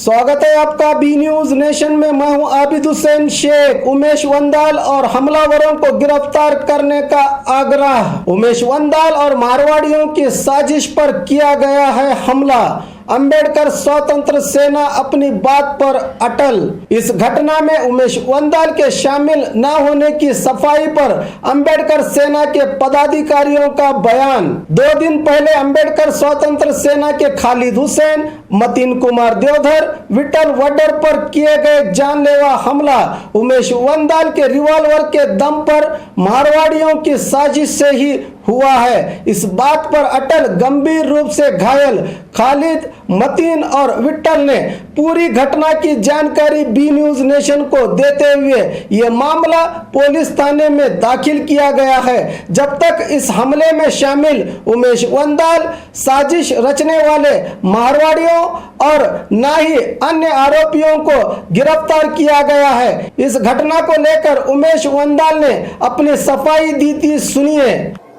स्वागत है आपका बी न्यूज नेशन में। मैं हूं आबिद हुसैन शेख। उमेश वंदाल और हमलावरों को गिरफ्तार करने का आग्रह। उमेश वंदाल और मारवाड़ियों की साजिश पर किया गया है हमला। अंबेडकर स्वतंत्र सेना अपनी बात पर अटल। इस घटना में उमेश वंदाल के शामिल न होने की सफाई पर अंबेडकर सेना के पदाधिकारियों का बयान। 2 दिन पहले अंबेडकर स्वतंत्र सेना के खालिद हुसैन, मतीन कुमार देवधर, विठल वडर पर किए गए जानलेवा हमला उमेश वंदाल के रिवॉल्वर के दम पर मारवाड़ियों की साजिश से ही हुआ है। इस बात पर अटल गंभीर रूप से घायल खालिद, मतीन और विठल ने पूरी घटना की जानकारी बी न्यूज नेशन को देते हुए ये मामला पुलिस थाने में दाखिल किया गया है। जब तक इस हमले में शामिल उमेश वंदाल, साजिश रचने वाले मारवाड़ियों और न ही अन्य आरोपियों को गिरफ्तार किया गया है। इस घटना को लेकर उमेश वंदाल ने अपनी सफाई दी थी, सुनिए।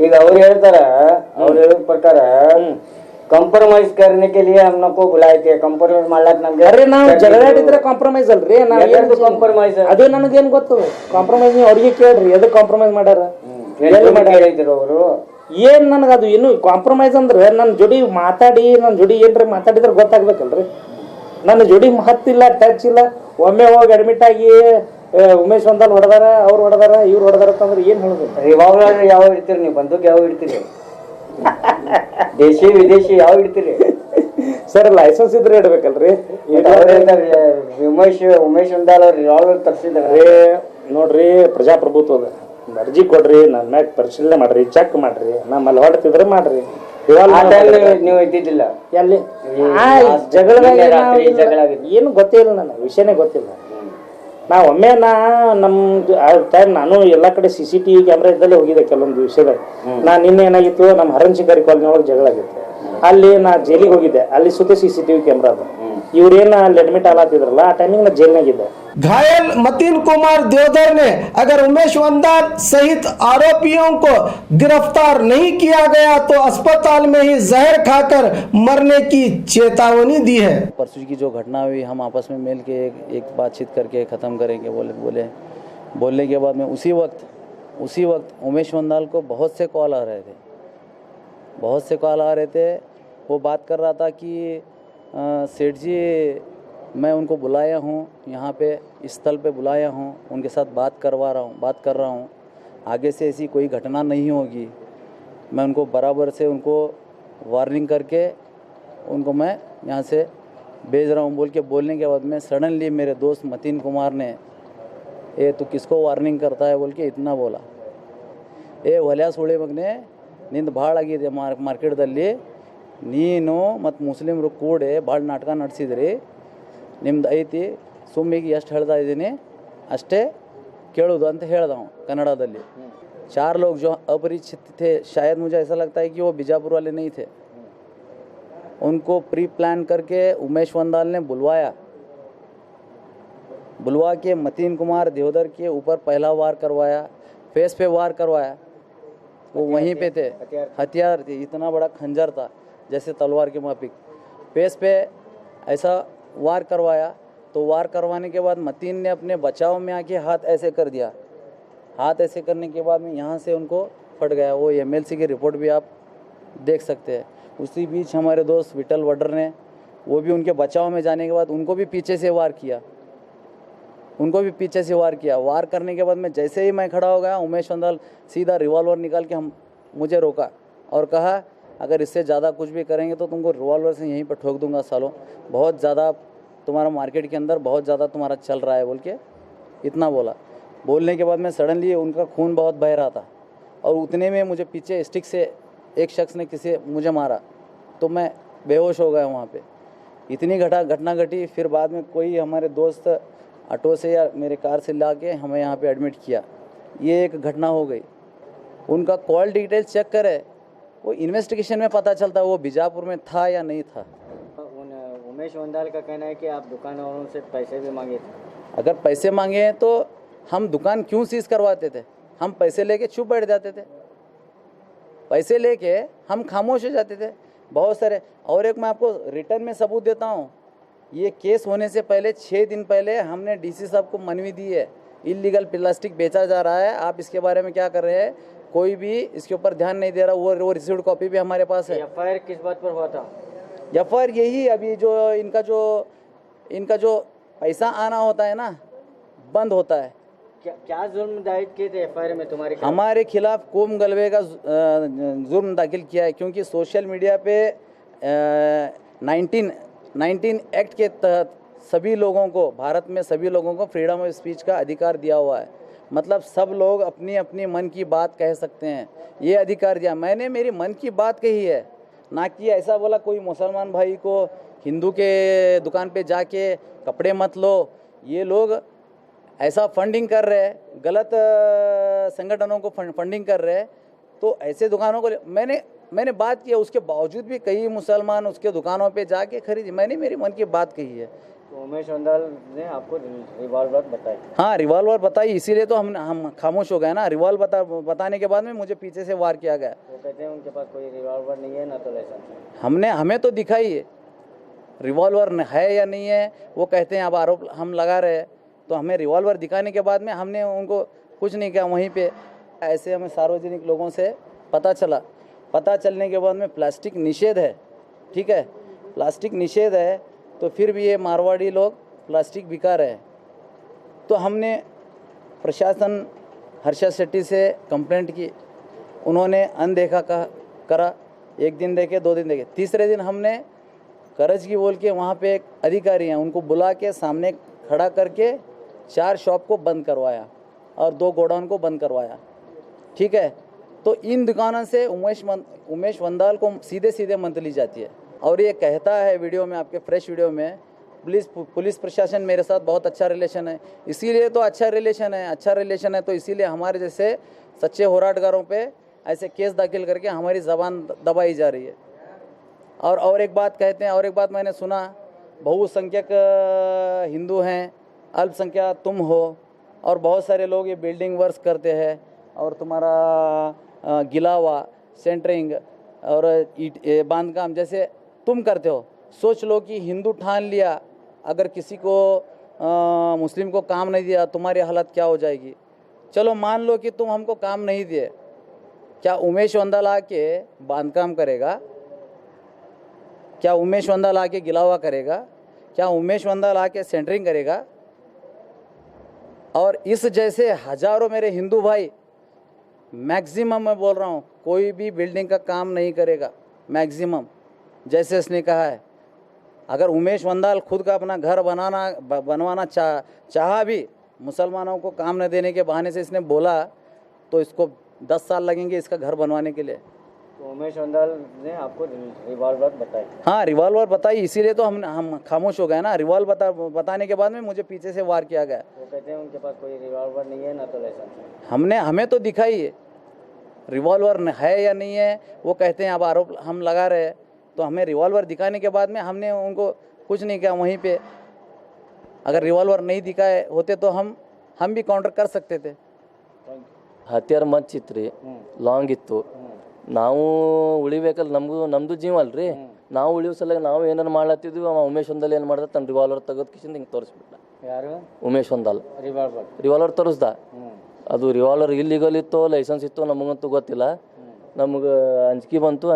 ಈಗ ಅವ್ರು ಹೇಳ್ತಾರೆ, ಅವ್ರು ಹೇಳೋ ಪ್ರಕಾರ ಕಾಂಪ್ರಮೈಸ್ करने के लिए हम लोग को बुलाए थे। ಕಾಂಪ್ರಮೈಸ್ ಮಾಡಲಕ್ಕೆ ನಮಗೆ ಅರೆ ನಾವು ಜಗಳಾಡಿದ್ರೆ ಕಾಂಪ್ರಮೈಸ್ ಅಲ್ರಿ। ನಾವು ಏನು ಕಾಂಪ್ರಮೈಸ್ ಅದು ನನಗೇನು ಗೊತ್ತು? ಕಾಂಪ್ರಮೈಸ್ ನೀವು ಅವ್ರಿಗೆ ಕೇಳ್ರಿ, ಎದು ಕಾಂಪ್ರಮೈಸ್ ಮಾಡ್ಯಾರ ಹೇಳಿದ್ರು ಅವರು। ಏನ್ ನನಗೆ ಅದು ಏನು ಕಾಂಪ್ರಮೈಸ್ ಅಂದ್ರೆ ನನ್ನ ಜೋಡಿ ಮಾತಾಡಿ, ನನ್ನ ಜೋಡಿ ಏನ್ರಿ ಮಾತಾಡಿದ್ರೆ ಗೊತ್ತಾಗ್ಬೇಕಲ್ರಿ। ನನ್ನ ಜೋಡಿ ಮಹತ್ತಿಲ್ಲ, ಟಚ್ ಇಲ್ಲ, ಒಮ್ಮೆ ಹೋಗಿ ಅಡ್ಮಿಟ್ ಆಗಿ ಉಮೇಶ್ ವಂದಾಲ್ ಹೊಡೆದಾರ, ಅವ್ರು ಹೊಡೆದಾರ, ಇವ್ರು ಹೊಡೆದಾರ ಅಂತಂದ್ರೆ ಏನ್ ಹೇಳುದು? ರಿವಾಲ್ವರ್ ಯಾವ ಇಡ್ತೀರಿ ನೀವು? ಬಂದೂಕ್ ಯಾವ ಇಡ್ತೀರಿ? ದೇಶಿ ವಿದೇಶಿ ಯಾವ ಇಡ್ತೀರಿ? ಸರ್ ಲೈಸೆನ್ಸ್ ಇದ್ರೆ ಇಡ್ಬೇಕಲ್ರಿ। ಉಮೇಶ್ ವಂದಾಲ್ ಅವ್ರು ರಿವಾಲ್ವರ್ ತರಿಸಿದಾರೆ ನೋಡ್ರಿ, ಪ್ರಜಾಪ್ರಭುತ್ವದ ಅರ್ಜಿ ಕೊಡ್ರಿ, ನನ್ನ ಮ್ಯಾಗ ಪರಿಶೀಲನೆ ಮಾಡ್ರಿ, ಚೆಕ್ ಮಾಡ್ರಿ, ನಮ್ಮಲ್ಲಿ ಹೊಡ್ತಿದ್ರೆ ಮಾಡ್ರಿ। ನೀವು ಇದ್ದಿದ್ದಿಲ್ಲ ಎಲ್ಲಿ ಜಗಳ ಏನು ಗೊತ್ತೇ ಇಲ್ಲ, ನನಗೆ ವಿಷಯನೇ ಗೊತ್ತಿಲ್ಲ। ಒಮ್ಮೆ ನಾನು ಎಲ್ಲ ಕಡೆ CCTV ಕ್ಯಾಮ್ರಾ ಇದ್ದಲ್ಲೇ ಹೋಗಿದ್ದೆ ಕೆಲವೊಂದು ವಿಷಯದಾಗ। ನಿನ್ನೆ ಏನಾಗಿತ್ತು, ನಮ್ಮ ಹರನ್ ಶಿಕಾರಿ ಕಾಲನಿ ಒಳಗೆ ಜಗಳ ಆಗಿತ್ತು, ಅಲ್ಲಿ ನಾ ಜೈಲಿಗೆ ಹೋಗಿದ್ದೆ, ಅಲ್ಲಿ ಸುತ್ತ CCTV ಕ್ಯಾಮ್ರಾ ಅದ। ಇವ್ರೇನ ಅಲ್ಲಿ ಅಡ್ಮಿಟ್ ಆಲಾತಿದ್ರಲ್ಲ, ಆ ಟೈಮಿಂಗ್ ನಾ ಜೈಲ್ನಾಗಿದ್ದೆ। घायल मतीन कुमार देवधर ने अगर उमेश वंदाल सहित आरोपियों को गिरफ्तार नहीं किया गया तो अस्पताल में ही जहर खाकर मरने की चेतावनी दी है। परसों की जो घटना हुई, हम आपस में मिल के एक बातचीत करके ख़त्म करेंगे बोलने के बाद में उसी वक्त उमेश वंदाल को बहुत से कॉल आ रहे थे। वो बात कर रहा था कि सेठ जी, मैं उनको बुलाया हूँ, यहाँ पे इस स्थल पे बुलाया हूँ, उनके साथ बात कर रहा हूँ, आगे से ऐसी कोई घटना नहीं होगी। मैं उनको बराबर से उनको वार्निंग करके उनको मैं यहाँ से भेज रहा हूँ बोलने के बाद में सडनली मेरे दोस्त मतीन कुमार ने, ए तू किसको वार्निंग करता है बोल के इतना बोला। ए ಹೊಲ್ಯಾ ಸುಳಿ ಮಗನೆ, ನಿಂದು ಭಾಳ ಆಗಿದೆ ಮಾರ್ಕೆಟ್ದಲ್ಲಿ, ನೀನು ಮತ್ತು ಮುಸ್ಲಿಮರು ಕೂಡಿ ಭಾಳ ನಾಟಕ ನಡೆಸಿದ್ರಿ, ನಿಮ್ದು ಐತಿ, ಸುಮ್ಮಿಗೆ ಎಷ್ಟು ಹೇಳ್ತಾ ಇದ್ದೀನಿ ಅಷ್ಟೇ ಕೇಳೋದು ಅಂತ ಹೇಳ್ದ हूँ कन्नड़ा। 4 लोग जो अपरिचित थे, शायद मुझे ऐसा लगता है कि वो बीजापुर वाले नहीं थे, उनको प्री प्लान करके उमेश वंदाल ने बुलवा के मतीन कुमार देवधर के ऊपर पहला वार करवाया, फेस पे वार करवाया। वो वहीं पे थे, हथियार थे, इतना बड़ा खंजर था जैसे तलवार के माफिक, फेस पे ऐसा वार करवाया। तो वार करवाने के बाद मतीन ने अपने बचाव में आके हाथ ऐसे कर दिया। हाथ ऐसे करने के बाद में यहाँ से उनको फट गया। वो MLC की रिपोर्ट भी आप देख सकते हैं। उसी बीच हमारे दोस्त विठल वडर ने, वो भी उनके बचाव में जाने के बाद उनको भी पीछे से वार किया। वार करने के बाद में जैसे ही मैं खड़ा हो गया, उमेश वंदाल सीधा रिवॉल्वर निकाल के मुझे रोका और कहा, अगर इससे ज़्यादा कुछ भी करेंगे तो तुमको रिवॉल्वर से यहीं पर ठोक दूंगा सालों, बहुत ज़्यादा तुम्हारा मार्केट के अंदर बहुत ज़्यादा तुम्हारा चल रहा है बोल के इतना बोला। बोलने के बाद में सडनली उनका खून बहुत बह रहा था और उतने में मुझे पीछे स्टिक से एक शख्स ने मुझे मारा, तो मैं बेहोश हो गया वहाँ पे। इतनी घटना घटी। फिर बाद में कोई हमारे दोस्त ऑटो से या मेरे कार से ला के हमें यहाँ पे एडमिट किया। ये एक घटना हो गई। उनका कॉल डिटेल चेक करे, वो इन्वेस्टिगेशन में पता चलता है वो बीजापुर में था या नहीं था। उमेश वंदाल का कहना है कि आप दुकान वालों से पैसे भी मांगे थे। अगर पैसे मांगे हैं तो हम दुकान क्यों सीज करवाते थे? हम पैसे लेके चुप बैठ जाते थे, पैसे लेके हम खामोश हो जाते थे बहुत सारे। और एक मैं आपको रिटर्न में सबूत देता हूँ, ये केस होने से पहले 6 दिन पहले हमने डीसी साहब को मनवी दी है, इलीगल प्लास्टिक बेचा जा रहा है, आप इसके बारे में क्या कर रहे हैं, कोई भी इसके ऊपर ध्यान नहीं दे रहा। वो रिसीव्ड कॉपी भी हमारे पास है। एफआईआर किस बात पर हुआ था? एफआईआर यही अभी जो इनका जो पैसा आना होता है ना, बंद होता है। क्या जुर्म दायर किए थे एफआईआर में तुम्हारे खिलाफ? हमारे खिलाफ कोम गलबे का जुर्म दाखिल किया है, क्योंकि सोशल मीडिया पे 19 एक्ट के तहत सभी लोगों को, भारत में सभी लोगों को फ्रीडम ऑफ स्पीच का अधिकार दिया हुआ है। मतलब सब लोग अपनी अपनी मन की बात कह सकते हैं, ये अधिकार दिया। मैंने मेरी मन की बात कही है, ना कि ऐसा बोला कोई मुसलमान भाई को हिंदू के दुकान पे जाके कपड़े मत लो। ये लोग ऐसा फंडिंग कर रहे हैं, गलत संगठनों को फंडिंग कर रहे हैं, तो ऐसे दुकानों को मैंने बात की है। उसके बावजूद भी कई मुसलमान उसके दुकानों पे जाके खरीदी। मैंने मेरी मन की बात कही है। तो उमेश वंदाल ने आपको रिवॉल्वर बताई? हाँ, रिवॉल्वर बताई, इसीलिए तो हम खामोश हो गए ना। रिवॉल्वर बताने के बाद में मुझे पीछे से वार किया गया। वो कहते हैं उनके पास कोई रिवॉल्वर नहीं है, ना तो लाइसेंस है। हमें तो दिखाई है रिवॉल्वर है या नहीं है, वो कहते हैं अब आरोप हम लगा रहे हैं, तो हमें रिवॉल्वर दिखाने के बाद में हमने उनको कुछ नहीं किया। वहीं पे ऐसे हमें सार्वजनिक लोगों से पता चलने के बाद में प्लास्टिक निषेध है, ठीक है, प्लास्टिक निषेध है, तो फिर भी ये मारवाड़ी लोग प्लास्टिक बिका रहे हैं। तो हमने प्रशासन हर्षा शेट्टी से कंप्लेंट की, उन्होंने अनदेखा करा। 1 दिन देखे, 2 दिन देखे, तीसरे दिन हमने करज की बोल के वहाँ पे एक अधिकारी हैं, उनको बुला के सामने खड़ा करके 4 शॉप को बंद करवाया और 2 गोडाउन को बंद करवाया, ठीक है। तो इन दुकानों से उमेश वंदाल को सीधे मंथली जाती है, और ये कहता है वीडियो में, आपके फ्रेश वीडियो में, पुलिस प्रशासन मेरे साथ बहुत अच्छा रिलेशन है। इसीलिए तो अच्छा रिलेशन है तो इसीलिए हमारे जैसे सच्चे होराटगारों पे ऐसे केस दाखिल करके हमारी ज़बान दबाई जा रही है। और एक बात कहते हैं, और एक बात मैंने सुना, बहुसंख्यक हिंदू हैं, अल्पसंख्यक तुम हो, और बहुत सारे लोग ये बिल्डिंग वर्क करते हैं, और तुम्हारा गिलावा, सेंटरिंग और बांधकाम जैसे तुम करते हो। सोच लो कि हिंदू ठान लिया, अगर किसी को मुस्लिम को काम नहीं दिया, तुम्हारी हालत क्या हो जाएगी। चलो मान लो कि तुम हमको काम नहीं दिए, क्या उमेश वंदाल आके बांधकाम करेगा? क्या उमेश वंदाल आके गिलावा करेगा? क्या उमेश वंदाल आके सेंटरिंग करेगा? और इस जैसे हजारों मेरे हिंदू भाई, मैक्सिमम मैं बोल रहा हूँ, कोई भी बिल्डिंग का काम नहीं करेगा, मैक्सिमम, जैसे इसने कहा है। अगर उमेश वंदाल खुद का अपना घर बनवाना चाहा भी, मुसलमानों को काम न देने के बहाने से इसने बोला, तो इसको 10 साल लगेंगे इसका घर बनवाने के लिए। तो उमेश वंदाल ने आपको रिवॉल्वर बताई? हाँ, रिवॉल्वर बताई, इसीलिए तो हम खामोश हो गए ना। रिवॉल्वर बताने के बाद में मुझे पीछे से वार किया गया। वो कहते हैं उनके पास कोई रिवॉल्वर नहीं है, ना तो लाइसेंस है। हमें तो दिखाई है रिवॉल्वर है या नहीं है, वो कहते हैं अब आरोप हम लगा रहे हैं, तो हमें रिवॉल्वर दिखाने के बाद में हमने उनको कुछ नहीं किया। वहीं पे अगर रिवॉल्वर नहीं दिखाए होते तो हम भी काउंटर कर सकते थे। ಹತ್ಯಾರ ಮಚ್ಚಿತ್ರಿ, ಲಾಂಗ್ ಇತ್ತು. ನಾವು ಉಳಿಬೇಕಲ್ಲ, ನಮ್ಮದು ಜೀವ ಅಲ್ರಿ. ನಾವು ಉಳಿಯೋ ಸಲ ನಾವು ಏನಾರು ಮಾಡ್ಲತ್ತಿದ್ವಿ. ಅವ ಉಮೇಶ್ ವಂದಾಲ್ ಏನು ಮಾಡ್ದ, ತನ್ನ ರಿವಾಲ್ವರ್ ತೆಗೆದು ಕಿಶಿಂದ ಹಿಂಗೆ ತೋರಿಸ್ಬಿಟ್ಟ. ಯಾರು? ಉಮೇಶ್ ವಂದಾಲ್ ರಿವಾಲ್ವರ್ ತೋರಿಸ್ದ. ಅದು ರಿವಾಲ್ವರ್ ಇಲ್ಲಿಗಲ್ ಇತ್ತೋ ಲೈಸೆನ್ಸ್ ಇತ್ತೋ ನಮಗಂತೂ ಗೊತ್ತಿಲ್ಲ. ನಮ್ಗೆ ಅಂಜಿಕೆ ಬಂದು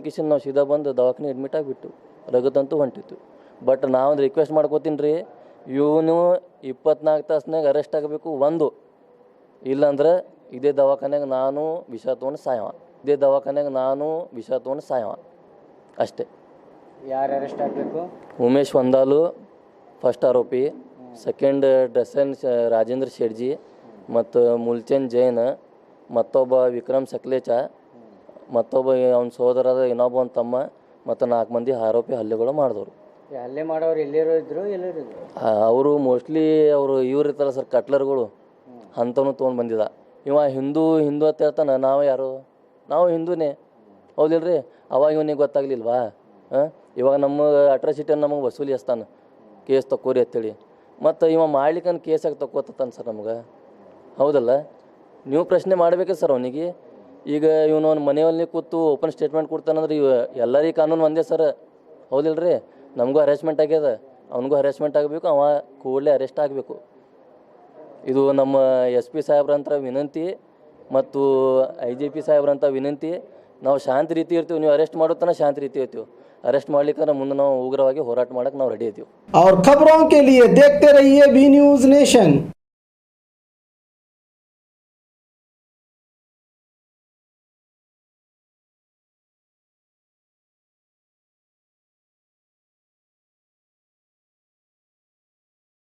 ಕಿಶಿಂದ ನಾವು ಸೀದಾ ಬಂದು ದವಾಖಾನೆ ಅಡ್ಮಿಟ್ ಆಗಿಬಿಟ್ಟು ರಗತಂತೂ ಹೊಂಟಿತ್ತು. ಬಟ್ ನಾವು ಒಂದು ರಿಕ್ವೆಸ್ಟ್ ಮಾಡ್ಕೋತೀನಿ ರೀ, ಇವನು 24 ತಾಸ್ನಾಗ ಅರೆಸ್ಟ್ ಆಗಬೇಕು. ಒಂದು ಇಲ್ಲಾಂದ್ರೆ ಇದೇ ದವಾಖಾನೆಗೆ ನಾನು ವಿಷ ತೊಗೊಂಡು ಸಾಯವ, ಅಷ್ಟೇ. ಯಾರು ಅರೆಸ್ಟ್ ಆಗಬೇಕು? ಉಮೇಶ್ ವಂದಾಲು ಫಸ್ಟ್ ಆರೋಪಿ, ಸೆಕೆಂಡ್ ಡ್ರೆಸನ್ ರಾಜೇಂದ್ರ ಶೆಡ್ಜಿ, ಮತ್ತು ಮುಲ್ಚಂದ್ ಜೈನ್, ಮತ್ತೊಬ್ಬ ವಿಕ್ರಮ್ ಸಕ್ಲೇಚ, ಮತ್ತೊಬ್ಬ ಅವನ ಸೋದರದ ಇನ್ನೊಬ್ಬ ಒಂದು ತಮ್ಮ, ಮತ್ತು 4 ಮಂದಿ ಆರೋಪಿ ಹಲ್ಲೆಗಳು ಮಾಡಿದವರು. ಹಲ್ಲೆ ಮಾಡೋರು ಎಲ್ಲರೂ ಇದ್ರು? ಅವರು ಮೋಸ್ಟ್ಲಿ ಅವರು ಇವ್ರು ಇರ್ತಾರಲ್ಲ ಸರ್, ಕಟ್ಲರ್ಗಳು, ಅಂಥವನು ತೊಗೊಂಡು ಬಂದಿದ್ದ. ಇವ ಹಿಂದೂ ಅಂತ ಹೇಳ್ತಾನೆ. ನಾವು ಹಿಂದೂನೇ ಹೌದಿಲ್ರಿ. ಅವಾಗ ಇವನಿಗೆ ಗೊತ್ತಾಗ್ಲಿಲ್ವಾ? ಇವಾಗ ನಮ್ಮ ಅಟ್ರಾಸಿಟಿಯನ್ನು ನಮಗೆ ವಸೂಲಿ ಹಚ್ತಾನೆ, ಕೇಸ್ ತಕ್ಕೋರಿ ಅಂತೇಳಿ. ಮತ್ತು ಇವ ಮಾಡ್ಲಿಕ್ಕೆ ಕೇಸಾಗಿ ತಕ್ಕೋತಾನೆ ಸರ್ ನಮ್ಗೆ, ಹೌದಲ್ಲ? ನೀವು ಪ್ರಶ್ನೆ ಮಾಡಬೇಕೆ ಸರ್ ಅವನಿಗೆ. ಈಗ ಇವನು ಅವ್ನ ಮನೆಯಲ್ಲಿ ಕೂತು ಓಪನ್ ಸ್ಟೇಟ್ಮೆಂಟ್ ಕೊಡ್ತಾನಂದ್ರೆ ಎಲ್ಲರಿಗೆ ಕಾನೂನು ಒಂದೇ ಸರ್, ಹೌದಿಲ್ರಿ? ನಮಗೂ ಹರಾಸ್ಮೆಂಟ್ ಆಗ್ಯದ, ಅವನಿಗೂ ಹರೆಸ್ಮೆಂಟ್ ಆಗಬೇಕು, ಅವ ಕೂಡಲೇ ಅರೆಸ್ಟ್ ಆಗಬೇಕು. ಇದು ನಮ್ಮ SP ಸಾಹೇಬ್ರಂತ ವಿನಂತಿ ಮತ್ತು IGP ಸಾಹೇಬ್ರಂತ ವಿನಂತಿ. ನಾವು ಶಾಂತಿ ರೀತಿ ಇರ್ತೀವಿ, ನೀವು ಅರೆಸ್ಟ್ ಮಾಡೋತನ ಶಾಂತಿ ರೀತಿ ಇರ್ತೀವಿ. ಅರೆಸ್ಟ್ ಮಾಡ್ಲಿಕ್ಕೆ ಮುಂದೆ ನಾವು ಉಗ್ರವಾಗಿ ಹೋರಾಟ ಮಾಡಕ್ಕೆ ನಾವು ರೆಡಿ ಇದ್ದೀವಿ. और खबरों के लिए देखते रहिए बी न्यूज़ नेशन।